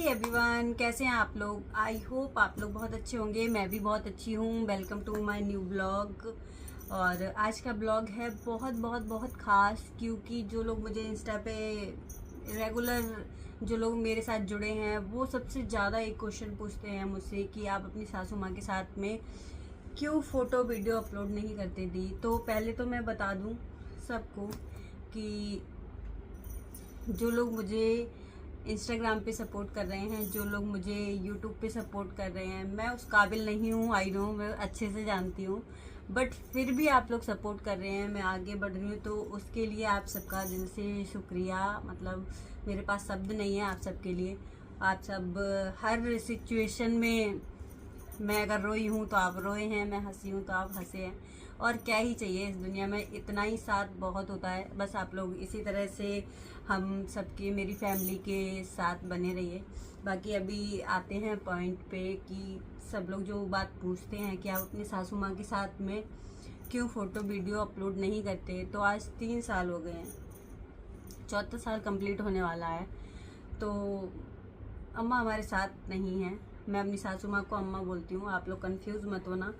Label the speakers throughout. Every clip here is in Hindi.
Speaker 1: एवरीवन, कैसे हैं आप लोग। आई होप आप लोग बहुत अच्छे होंगे। मैं भी बहुत अच्छी हूँ। Welcome to my new blog. और आज का ब्लॉग है बहुत बहुत बहुत ख़ास, क्योंकि जो लोग मुझे इंस्टा पे रेगुलर जो लोग मेरे साथ जुड़े हैं वो सबसे ज़्यादा एक क्वेश्चन पूछते हैं मुझसे कि आप अपनी सासू माँ के साथ में क्यों फ़ोटो वीडियो अपलोड नहीं करते दी। तो पहले तो मैं बता दूँ सबको कि जो लोग मुझे इंस्टाग्राम पे सपोर्ट कर रहे हैं, जो लोग मुझे यूट्यूब पे सपोर्ट कर रहे हैं, मैं उस काबिल नहीं हूँ। आई नो, मैं अच्छे से जानती हूँ, बट फिर भी आप लोग सपोर्ट कर रहे हैं, मैं आगे बढ़ रही हूँ, तो उसके लिए आप सबका दिल से शुक्रिया। मतलब मेरे पास शब्द नहीं है आप सबके लिए। आप सब हर सिचुएशन में, मैं अगर रोई हूँ तो आप रोए हैं, मैं हंसी हूँ तो आप हंसे हैं, और क्या ही चाहिए इस दुनिया में। इतना ही साथ बहुत होता है। बस आप लोग इसी तरह से हम सबके, मेरी फैमिली के साथ बने रहिए। बाकी अभी आते हैं पॉइंट पे कि सब लोग जो बात पूछते हैं कि आप अपनी सासू माँ के साथ में क्यों फ़ोटो वीडियो अपलोड नहीं करते। तो आज 3 साल हो गए हैं, चौथा साल कंप्लीट होने वाला है। तो अम्मा हमारे साथ नहीं है। मैं अपनी सासू माँ को अम्मा बोलती हूँ, आप लोग कंफ्यूज मत होना।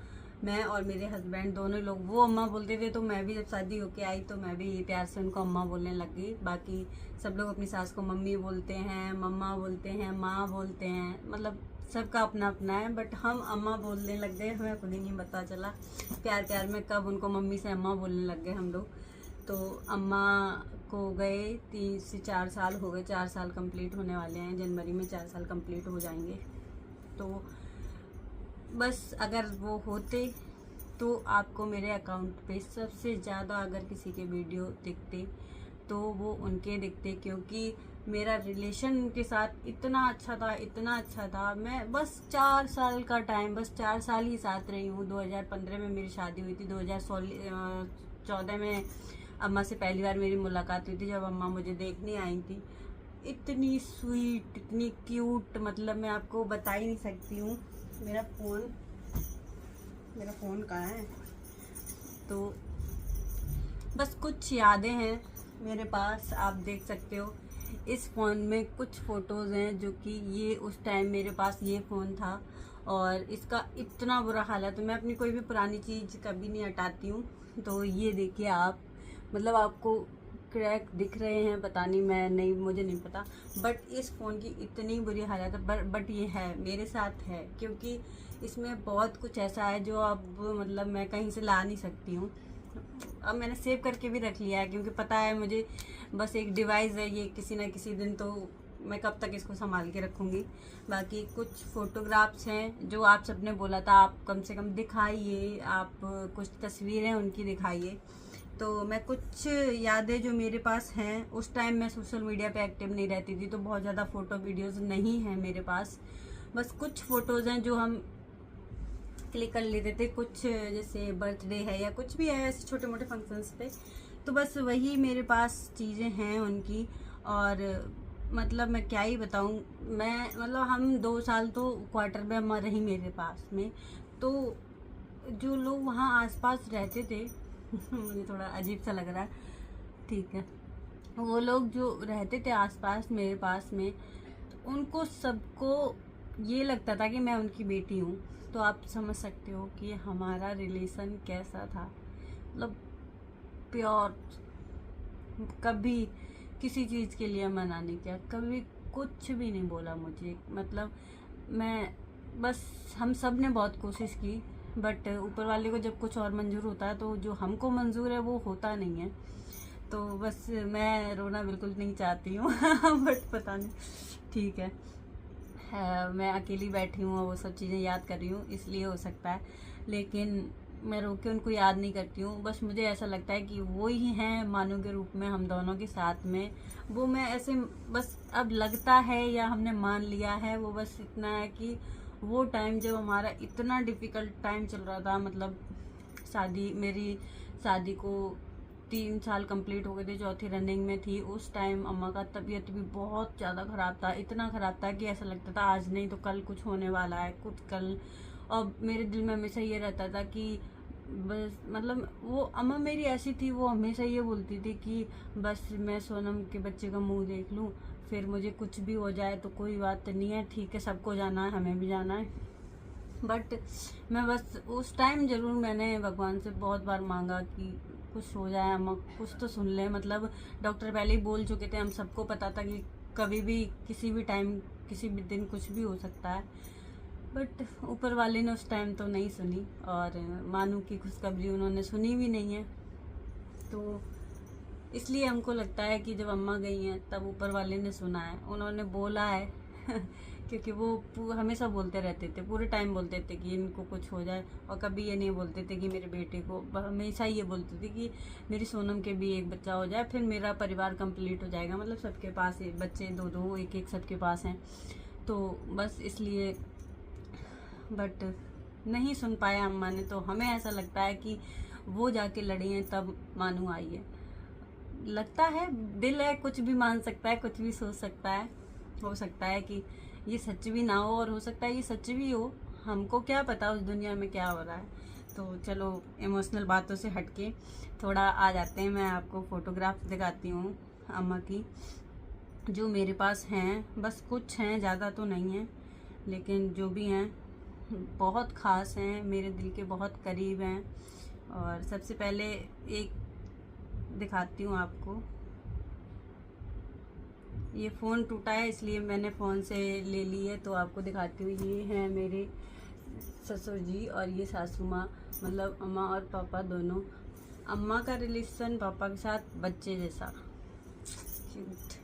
Speaker 1: मैं और मेरे हस्बैंड दोनों लोग, वो अम्मा बोलते थे, तो मैं भी जब शादी होके आई तो मैं भी प्यार से उनको अम्मा बोलने लग गई। बाकी सब लोग अपनी सास को मम्मी बोलते हैं, मम्मा बोलते हैं, माँ बोलते हैं, मतलब सबका अपना अपना है। बट हम अम्मा बोलने लग गए, हमें खुद ही नहीं पता चला प्यार प्यार में कब उनको मम्मी से अम्मा बोलने लग गए हम लोग। तो अम्मा को गए 3 से 4 साल हो गए, 4 साल कंप्लीट होने वाले हैं। जनवरी में 4 साल कंप्लीट हो जाएंगे। तो बस अगर वो होते तो आपको मेरे अकाउंट पे सबसे ज़्यादा अगर किसी के वीडियो दिखते तो वो उनके दिखते, क्योंकि मेरा रिलेशन उनके साथ इतना अच्छा था, इतना अच्छा था। मैं बस 4 साल का टाइम, बस 4 साल ही साथ रही हूँ। 2015 में मेरी शादी हुई थी, 2014 में अम्मा से पहली बार मेरी मुलाकात हुई थी, जब अम्मा मुझे देखने आई थी। इतनी स्वीट, इतनी क्यूट, मतलब मैं आपको बता ही नहीं सकती हूँ। मेरा फ़ोन कहाँ है। तो बस कुछ यादें हैं मेरे पास, आप देख सकते हो। इस फ़ोन में कुछ फ़ोटोज़ हैं जो कि ये उस टाइम मेरे पास ये फ़ोन था, और इसका इतना बुरा हाल है। तो मैं अपनी कोई भी पुरानी चीज़ कभी नहीं हटाती हूँ। तो ये देखिए आप, मतलब आपको क्रैक दिख रहे हैं, पता नहीं, मैं नहीं, मुझे नहीं पता, बट इस फ़ोन की इतनी बुरी हालत है। बट ये है, मेरे साथ है, क्योंकि इसमें बहुत कुछ ऐसा है जो अब मतलब मैं कहीं से ला नहीं सकती हूँ। अब मैंने सेव करके भी रख लिया है, क्योंकि पता है मुझे बस एक डिवाइस है ये, किसी ना किसी दिन तो मैं कब तक इसको संभाल के रखूँगी। बाकी कुछ फ़ोटोग्राफ्स हैं जो आप सबने बोला था आप कम से कम दिखाइए, आप कुछ तस्वीरें उनकी दिखाइए। तो मैं कुछ यादें जो मेरे पास हैं, उस टाइम मैं सोशल मीडिया पे एक्टिव नहीं रहती थी, तो बहुत ज़्यादा फ़ोटो वीडियोज़ नहीं हैं मेरे पास। बस कुछ फ़ोटोज़ हैं जो हम क्लिक कर लेते थे, कुछ जैसे बर्थडे है या कुछ भी है ऐसे छोटे मोटे फंक्शंस पे। तो बस वही मेरे पास चीज़ें हैं उनकी। और मतलब मैं क्या ही बताऊँ, मैं मतलब हम 2 साल तो क्वार्टर में अम्मा रही मेरे पास में। तो जो लोग वहाँ आसपास रहते थे मुझे थोड़ा अजीब सा लग रहा है, ठीक है, वो लोग जो रहते थे आसपास मेरे पास में, तो उनको सबको ये लगता था कि मैं उनकी बेटी हूँ। तो आप समझ सकते हो कि हमारा रिलेशन कैसा था। मतलब प्योर, कभी किसी चीज़ के लिए मना नहीं किया, कभी कुछ भी नहीं बोला मुझे। मतलब मैं बस, हम सब ने बहुत कोशिश की, बट ऊपर वाले को जब कुछ और मंजूर होता है तो जो हमको मंजूर है वो होता नहीं है। तो बस मैं रोना बिल्कुल नहीं चाहती हूँ बट पता नहीं, ठीक है, मैं अकेली बैठी हूँ और वो सब चीज़ें याद कर रही हूँ, इसलिए हो सकता है। लेकिन मैं रो के उनको याद नहीं करती हूँ। बस मुझे ऐसा लगता है कि वो ही हैं मानो के रूप में हम दोनों के साथ में। वो मैं ऐसे बस अब लगता है या हमने मान लिया है, वो बस इतना है कि वो टाइम जब हमारा इतना डिफ़िकल्ट टाइम चल रहा था, मतलब मेरी शादी को 3 साल कंप्लीट हो गए थे, चौथी रनिंग में थी। उस टाइम अम्मा का तबीयत भी बहुत ज़्यादा ख़राब था, इतना ख़राब था कि ऐसा लगता था आज नहीं तो कल कुछ होने वाला है, कुछ कल। और मेरे दिल में हमेशा ये रहता था कि बस मतलब वो अम्मा मेरी ऐसी थी, वो हमेशा ये बोलती थी कि बस मैं सोनम के बच्चे का मुंह देख लूँ, फिर मुझे कुछ भी हो जाए तो कोई बात नहीं है, ठीक है, सबको जाना है, हमें भी जाना है। बट मैं बस उस टाइम ज़रूर मैंने भगवान से बहुत बार मांगा कि कुछ हो जाए, अम्मा कुछ तो सुन ले। मतलब डॉक्टर पहले ही बोल चुके थे, हम सबको पता था कि कभी भी किसी भी टाइम किसी भी दिन कुछ भी हो सकता है। बट ऊपर वाले ने उस टाइम तो नहीं सुनी, और मानू की खुशखबरी उन्होंने सुनी भी नहीं है। तो इसलिए हमको लगता है कि जब अम्मा गई हैं तब ऊपर वाले ने सुना है, उन्होंने बोला है क्योंकि वो हमेशा बोलते रहते थे, पूरे टाइम बोलते थे कि इनको कुछ हो जाए, और कभी ये नहीं बोलते थे कि मेरे बेटे को, हमेशा ये बोलते थे कि मेरी सोनम के भी एक बच्चा हो जाए, फिर मेरा परिवार कंप्लीट हो जाएगा। मतलब सबके पास बच्चे दो दो एक एक सबके पास हैं, तो बस इसलिए। बट नहीं सुन पाया अम्मा ने, तो हमें ऐसा लगता है कि वो जाके लड़ी हैं तब मानू आई है। लगता है, दिल है, कुछ भी मान सकता है, कुछ भी सोच सकता है। हो सकता है कि ये सच भी ना हो, और हो सकता है ये सच भी हो, हमको क्या पता उस दुनिया में क्या हो रहा है। तो चलो इमोशनल बातों से हटके थोड़ा आ जाते हैं। मैं आपको फोटोग्राफ्स दिखाती हूँ अम्मा की, जो मेरे पास हैं। बस कुछ हैं, ज़्यादा तो नहीं है, लेकिन जो भी हैं बहुत ख़ास हैं, मेरे दिल के बहुत करीब हैं। और सबसे पहले एक दिखाती हूँ आपको। ये फ़ोन टूटा है इसलिए मैंने फ़ोन से ले ली है, तो आपको दिखाती हूँ। ये हैं मेरे ससुर जी और ये सासू माँ, मतलब अम्मा और पापा दोनों। अम्मा का रिलेशन पापा के साथ बच्चे जैसा क्यूट।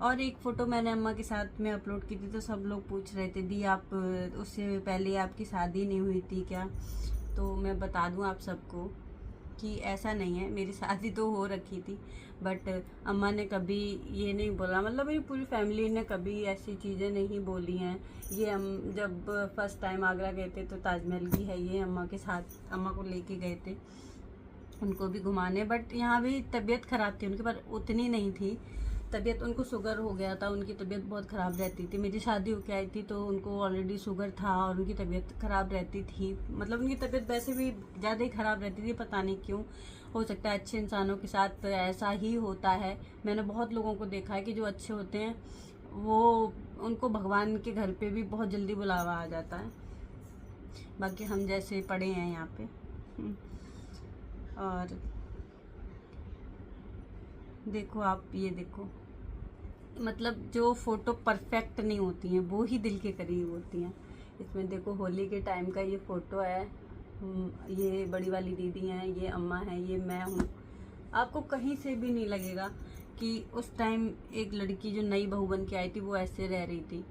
Speaker 1: और एक फ़ोटो मैंने अम्मा के साथ में अपलोड की थी, तो सब लोग पूछ रहे थे दी आप उससे पहले आपकी शादी नहीं हुई थी क्या? तो मैं बता दूं आप सबको कि ऐसा नहीं है, मेरी शादी तो हो रखी थी, बट अम्मा ने कभी ये नहीं बोला, मतलब मेरी पूरी फैमिली ने कभी ऐसी चीज़ें नहीं बोली हैं। ये हम जब फर्स्ट टाइम आगरा गए थे तो ताजमहल भी है, ये अम्मा के साथ अम्मा को लेके गए थे उनको भी घुमाने। बट यहाँ भी तबीयत ख़राब थी उनकी, पर उतनी नहीं थी तबीयत। उनको शुगर हो गया था, उनकी तबीयत बहुत ख़राब रहती थी। मेरी शादी होके आई थी तो उनको ऑलरेडी शुगर था और उनकी तबीयत ख़राब रहती थी। मतलब उनकी तबीयत वैसे भी ज़्यादा ही ख़राब रहती थी, पता नहीं क्यों। हो सकता है अच्छे इंसानों के साथ ऐसा ही होता है। मैंने बहुत लोगों को देखा है कि जो अच्छे होते हैं वो उनको भगवान के घर पे भी बहुत जल्दी बुलावा आ जाता है। बाकी हम जैसे पड़े हैं यहाँ पे। और देखो आप, ये देखो, मतलब जो फ़ोटो परफेक्ट नहीं होती हैं वो ही दिल के करीब होती हैं। इसमें देखो होली के टाइम का ये फ़ोटो है। ये बड़ी वाली दीदी हैं, ये अम्मा हैं, ये मैं हूँ। आपको कहीं से भी नहीं लगेगा कि उस टाइम एक लड़की जो नई बहू बन के आई थी वो ऐसे रह रही थी।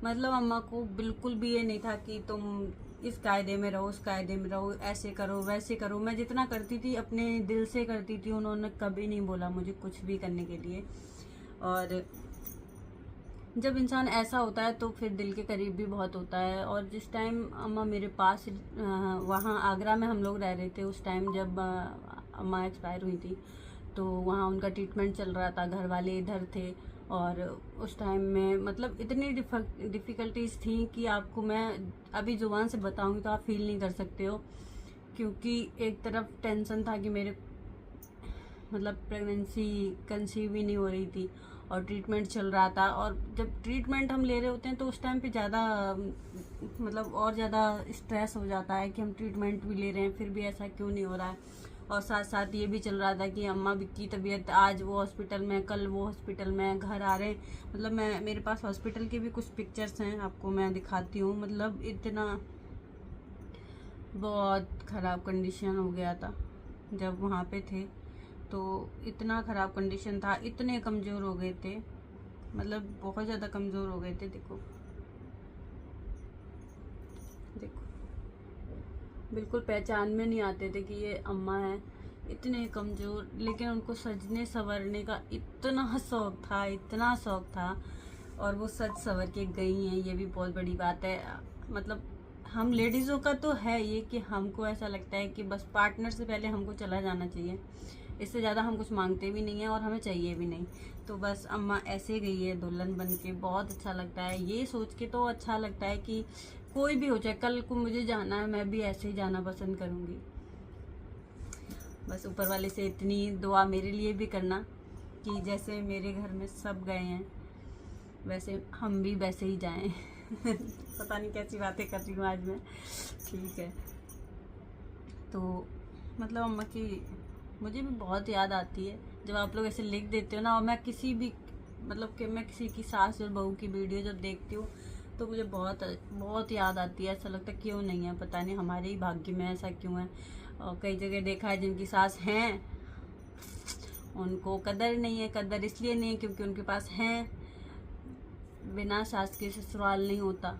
Speaker 1: मतलब अम्मा को बिल्कुल भी ये नहीं था कि तुम इस कायदे में रहो, उस कायदे में रहो, ऐसे करो वैसे करो। मैं जितना करती थी अपने दिल से करती थी, उन्होंने कभी नहीं बोला मुझे कुछ भी करने के लिए। और जब इंसान ऐसा होता है तो फिर दिल के करीब भी बहुत होता है। और जिस टाइम अम्मा मेरे पास, वहाँ आगरा में हम लोग रह रहे थे उस टाइम जब अम्मा एक्सपायर हुई थी, तो वहाँ उनका ट्रीटमेंट चल रहा था, घर वाले इधर थे। और उस टाइम में मतलब इतनी डिफ़िकल्टीज थी कि आपको मैं अभी ज़ुबान से बताऊंगी तो आप फील नहीं कर सकते हो। क्योंकि एक तरफ टेंशन था कि मेरे मतलब प्रेगनेंसी कंसीव ही नहीं हो रही थी, और ट्रीटमेंट चल रहा था। और जब ट्रीटमेंट हम ले रहे होते हैं तो उस टाइम पे ज़्यादा मतलब और ज़्यादा स्ट्रेस हो जाता है कि हम ट्रीटमेंट भी ले रहे हैं फिर भी ऐसा क्यों नहीं हो रहा है। और साथ साथ ये भी चल रहा था कि अम्मा की तबीयत, आज वो हॉस्पिटल में, कल वो हॉस्पिटल में, घर आ रहे हैं। मतलब मेरे पास हॉस्पिटल की भी कुछ पिक्चर्स हैं, आपको मैं दिखाती हूँ। मतलब इतना बहुत ख़राब कंडीशन हो गया था जब वहाँ पे थे, तो इतना ख़राब कंडीशन था, इतने कमज़ोर हो गए थे, मतलब बहुत ज़्यादा कमज़ोर हो गए थे। देखो देखो, बिल्कुल पहचान में नहीं आते थे कि ये अम्मा है, इतने कमज़ोर। लेकिन उनको सजने संवरने का इतना शौक़ था, इतना शौक़ था, और वो सज संवर के गई हैं, ये भी बहुत बड़ी बात है। मतलब हम लेडीज़ों का तो है ये कि हमको ऐसा लगता है कि बस पार्टनर से पहले हमको चला जाना चाहिए, इससे ज़्यादा हम कुछ मांगते भी नहीं हैं और हमें चाहिए भी नहीं। तो बस अम्मा ऐसे गई है दुल्हन बन के, बहुत अच्छा लगता है। ये सोच के तो अच्छा लगता है कि कोई भी हो जाए, कल को मुझे जाना है मैं भी ऐसे ही जाना पसंद करूँगी। बस ऊपर वाले से इतनी दुआ मेरे लिए भी करना कि जैसे मेरे घर में सब गए हैं वैसे हम भी वैसे ही जाएं। पता नहीं कैसी बातें कर रही हूँ आज मैं। ठीक है, तो मतलब अम्मा की मुझे भी बहुत याद आती है जब आप लोग ऐसे लिख देते हो ना। और मैं किसी भी मतलब कि मैं किसी की सास और बहू की वीडियो जब देखती हूँ तो मुझे बहुत बहुत याद आती है। ऐसा लगता है क्यों नहीं है, पता नहीं हमारे ही भाग्य में ऐसा क्यों है। और कई जगह देखा है जिनकी सास हैं उनको कदर नहीं है। कदर इसलिए नहीं है क्योंकि उनके पास हैं, बिना सास के ससुराल नहीं होता।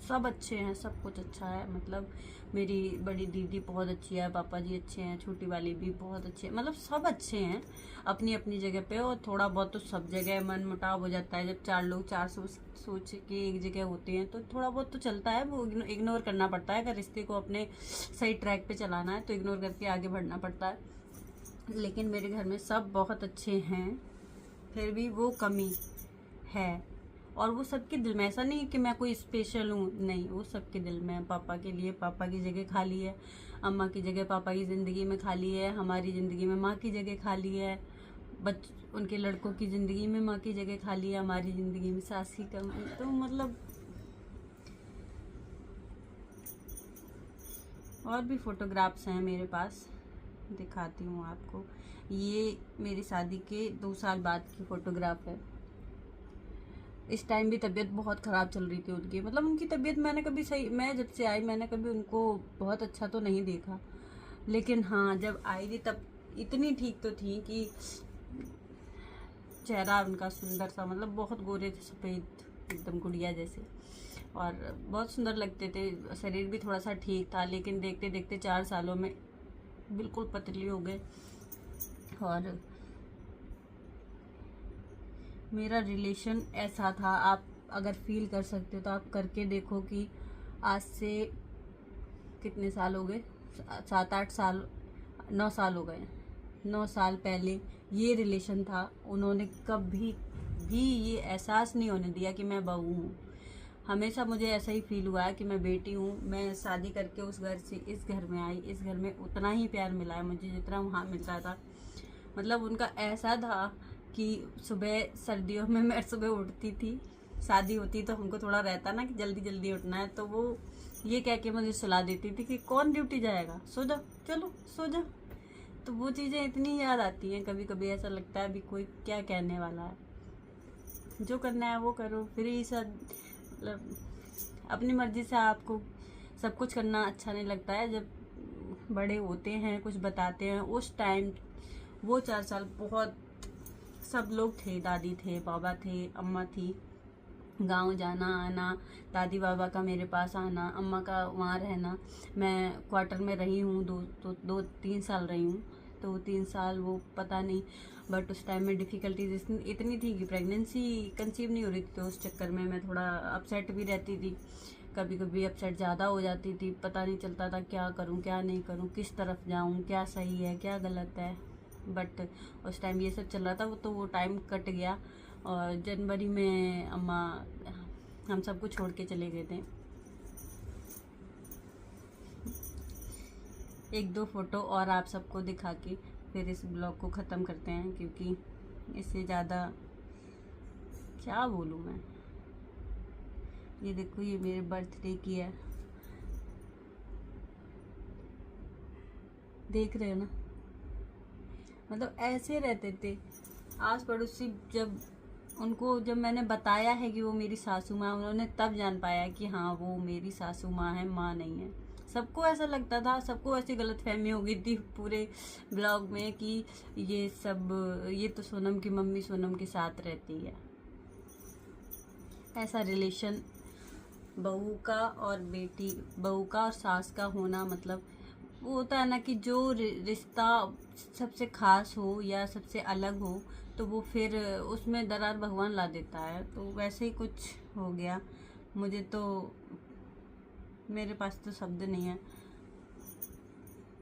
Speaker 1: सब अच्छे हैं, सब कुछ अच्छा है। मतलब मेरी बड़ी दीदी बहुत अच्छी है, पापा जी अच्छे हैं, छोटी वाली भी बहुत अच्छे हैं। मतलब सब अच्छे हैं अपनी अपनी जगह पे। और थोड़ा बहुत तो सब जगह मन मुटाव हो जाता है जब चार लोग चार सोच के एक जगह होते हैं, तो थोड़ा बहुत तो चलता है, वो इग्नोर करना पड़ता है। अगर रिश्ते को अपने सही ट्रैक पे चलाना है तो इग्नोर करके आगे बढ़ना पड़ता है। लेकिन मेरे घर में सब बहुत अच्छे हैं, फिर भी वो कमी है। और वो सबके दिल में, ऐसा नहीं है कि मैं कोई स्पेशल हूँ, नहीं, वो सबके दिल में है। पापा के लिए पापा की जगह खाली है, अम्मा की जगह पापा की ज़िंदगी में खाली है, हमारी ज़िंदगी में माँ की जगह खाली है, उनके लड़कों की ज़िंदगी में माँ की जगह खाली है, हमारी ज़िंदगी में सास की कम है। तो मतलब और भी फ़ोटोग्राफ्स हैं मेरे पास, दिखाती हूँ आपको। ये मेरी शादी के 2 साल बाद की फ़ोटोग्राफ है। इस टाइम भी तबीयत बहुत ख़राब चल रही थी उनकी। मतलब उनकी तबीयत मैंने कभी सही, मैं जब से आई मैंने कभी उनको बहुत अच्छा तो नहीं देखा। लेकिन हाँ, जब आई थी तब इतनी ठीक तो थी कि चेहरा उनका सुंदर सा, मतलब बहुत गोरे थे, सफ़ेद एकदम गुड़िया जैसे, और बहुत सुंदर लगते थे। शरीर भी थोड़ा सा ठीक था, लेकिन देखते देखते 4 सालों में बिल्कुल पतली हो गए। और मेरा रिलेशन ऐसा था, आप अगर फील कर सकते हो तो आप करके देखो कि आज से कितने साल हो गए, 7-8 साल, 9 साल हो गए। 9 साल पहले ये रिलेशन था। उन्होंने कभी भी ये एहसास नहीं होने दिया कि मैं बहू हूँ। हमेशा मुझे ऐसा ही फील हुआ है कि मैं बेटी हूँ। मैं शादी करके उस घर से इस घर में आई, इस घर में उतना ही प्यार मिला है मुझे जितना वहाँ मिलता था। मतलब उनका ऐसा था कि सुबह सर्दियों में मैं सुबह उठती थी, शादी होती तो हमको थोड़ा रहता ना कि जल्दी जल्दी उठना है, तो वो ये कह के मुझे सुला देती थी कि कौन ड्यूटी जाएगा, सो जाओ, चलो सो जाओ। तो वो चीज़ें इतनी याद आती हैं, कभी कभी ऐसा लगता है अभी कोई क्या कहने वाला है, जो करना है वो करो। फिर ये सब मतलब अपनी मर्जी से आपको सब कुछ करना अच्छा नहीं लगता है। जब बड़े होते हैं, कुछ बताते हैं, उस टाइम वो 4 साल बहुत सब लोग थे, दादी थे, बाबा थे, अम्मा थी, गांव जाना आना, दादी बाबा का मेरे पास आना, अम्मा का वहाँ रहना। मैं क्वार्टर में रही हूँ 2-3 साल रही हूँ, तो 3 साल वो पता नहीं। बट उस टाइम में डिफ़िकल्टीज इतनी थी कि प्रेगनेंसी कंसीव नहीं हो रही थी, तो उस चक्कर में मैं थोड़ा अपसेट भी रहती थी। कभी कभी अपसेट ज़्यादा हो जाती थी, पता नहीं चलता था क्या करूँ क्या नहीं करूँ, किस तरफ जाऊँ, क्या सही है क्या गलत है। बट उस टाइम ये सब चल रहा था, तो वो टाइम कट गया। और जनवरी में अम्मा हम सबको छोड़ के चले गए थे। 1-2 फ़ोटो और आप सबको दिखा के फिर इस ब्लॉग को ख़त्म करते हैं, क्योंकि इससे ज़्यादा क्या बोलूँ मैं। ये देखो, ये मेरे बर्थडे की है, देख रहे हो ना। मतलब ऐसे रहते थे आस पड़ोसी। जब मैंने बताया है कि वो मेरी सासू माँ, उन्होंने तब जान पाया कि हाँ वो मेरी सासू माँ है, माँ नहीं है। सबको ऐसा लगता था, सबको ऐसी गलतफहमी हो गई थी पूरे ब्लॉग में कि ये तो सोनम की मम्मी सोनम के साथ रहती है। ऐसा रिलेशन बहू का और सास का होना, मतलब वो होता है ना कि जो रिश्ता सबसे खास हो या सबसे अलग हो तो वो फिर उसमें दरार भगवान ला देता है। तो वैसे ही कुछ हो गया। मुझे तो, मेरे पास तो शब्द नहीं है।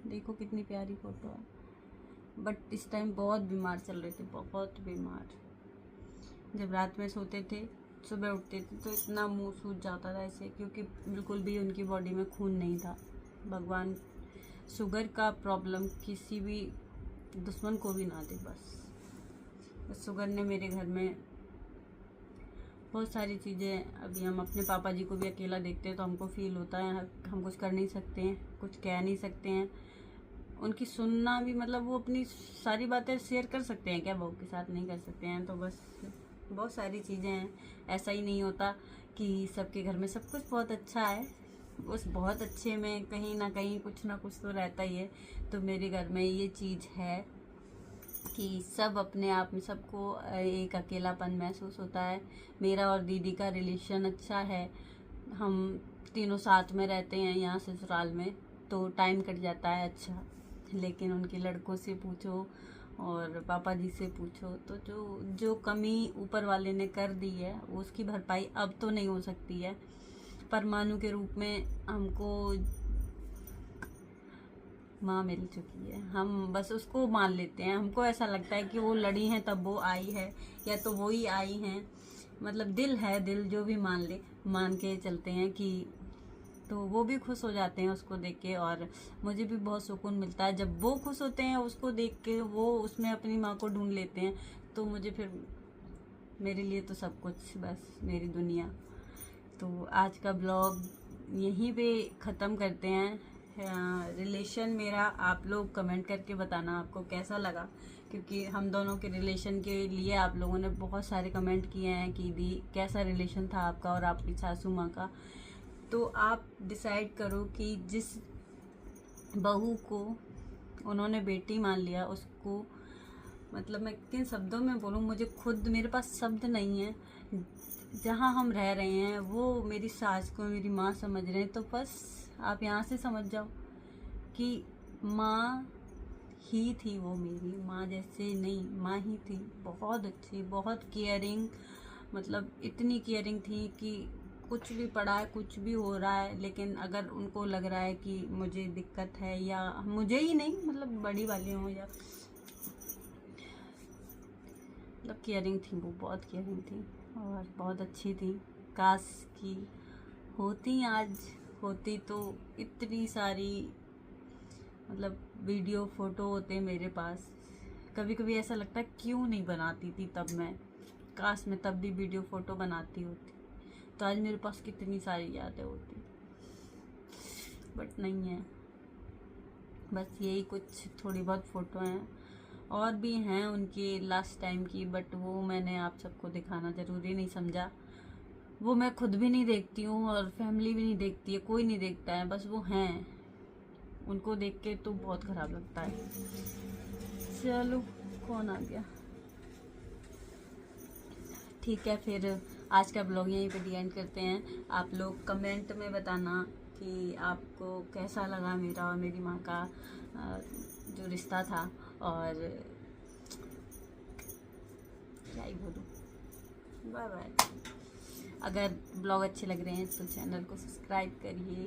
Speaker 1: देखो कितनी प्यारी फोटो है। बट इस टाइम बहुत बीमार चल रहे थे, बहुत बीमार। जब रात में सोते थे सुबह उठते थे तो इतना मुंह सूज जाता था ऐसे, क्योंकि बिल्कुल भी उनकी बॉडी में खून नहीं था। भगवान शुगर का प्रॉब्लम किसी भी दुश्मन को भी ना दे। बस शुगर ने मेरे घर में बहुत सारी चीज़ें, अभी हम अपने पापा जी को भी अकेला देखते हैं तो हमको फील होता है हम कुछ कर नहीं सकते हैं, कुछ कह नहीं सकते हैं। उनकी सुनना भी, मतलब वो अपनी सारी बातें शेयर कर सकते हैं क्या, बहू के साथ नहीं कर सकते हैं। तो बस बहुत सारी चीज़ें हैं। ऐसा ही नहीं होता कि सबके घर में सब कुछ बहुत अच्छा है। उस बहुत अच्छे में कहीं ना कहीं कुछ ना कुछ तो रहता ही है। तो मेरे घर में ये चीज़ है कि सब अपने आप में, सबको एक अकेलापन महसूस होता है। मेरा और दीदी का रिलेशन अच्छा है, हम तीनों साथ में रहते हैं यहाँ ससुराल में, तो टाइम कट जाता है अच्छा। लेकिन उनके लड़कों से पूछो और पापा जी से पूछो तो जो कमी ऊपर वाले ने कर दी है उसकी भरपाई अब तो नहीं हो सकती है। परमाणु के रूप में हमको माँ मिल चुकी है, हम बस उसको मान लेते हैं। हमको ऐसा लगता है कि वो लड़ी हैं तब वो आई है, या तो वो ही आई हैं। मतलब दिल है, दिल जो भी मान के चलते हैं कि, तो वो भी खुश हो जाते हैं उसको देख के। और मुझे भी बहुत सुकून मिलता है जब वो खुश होते हैं उसको देख के, वो उसमें अपनी माँ को ढूंढ लेते हैं। तो मुझे फिर, मेरे लिए तो सब कुछ, बस मेरी दुनिया। तो आज का ब्लॉग यहीं पे ख़त्म करते हैं। रिलेशन मेरा, आप लोग कमेंट करके बताना आपको कैसा लगा, क्योंकि हम दोनों के रिलेशन के लिए आप लोगों ने बहुत सारे कमेंट किए हैं कि दी कैसा रिलेशन था आपका और आपकी सासू माँ का। तो आप डिसाइड करो कि जिस बहू को उन्होंने बेटी मान लिया उसको, मतलब मैं किन शब्दों में बोलूँ, मुझे खुद, मेरे पास शब्द नहीं है। जहाँ हम रह रहे हैं वो मेरी सास को मेरी माँ समझ रहे हैं, तो बस आप यहाँ से समझ जाओ कि माँ ही थी वो, मेरी माँ जैसे नहीं, माँ ही थी। बहुत अच्छी, बहुत केयरिंग, मतलब इतनी केयरिंग थी कि कुछ भी पड़ा है, कुछ भी हो रहा है, लेकिन अगर उनको लग रहा है कि मुझे दिक्कत है, या मुझे ही नहीं, मतलब बड़ी वाली हो, या मतलब केयरिंग थी, वो बहुत केयरिंग थी और बहुत अच्छी थी। काश की आज होती तो इतनी सारी, मतलब वीडियो फोटो होते मेरे पास। कभी कभी ऐसा लगता है क्यों नहीं बनाती थी तब मैं, काश मैं तब भी वीडियो फोटो बनाती होती तो आज मेरे पास कितनी सारी यादें होती, बट नहीं है। बस यही कुछ थोड़ी बहुत फ़ोटो हैं, और भी हैं उनकी लास्ट टाइम की, बट वो मैंने आप सबको दिखाना ज़रूरी नहीं समझा। वो मैं खुद भी नहीं देखती हूँ और फैमिली भी नहीं देखती है, कोई नहीं देखता है, बस वो हैं। उनको देख के तो बहुत ख़राब लगता है। चलो, कौन आ गया, ठीक है, फिर आज का ब्लॉग यहीं पे दी एंड करते हैं। आप लोग कमेंट में बताना कि आपको कैसा लगा मेरा और मेरी माँ का जो रिश्ता था, और क्या ही बोलूँ। Bye bye. अगर ब्लॉग अच्छे लग रहे हैं तो चैनल को सब्सक्राइब करिए।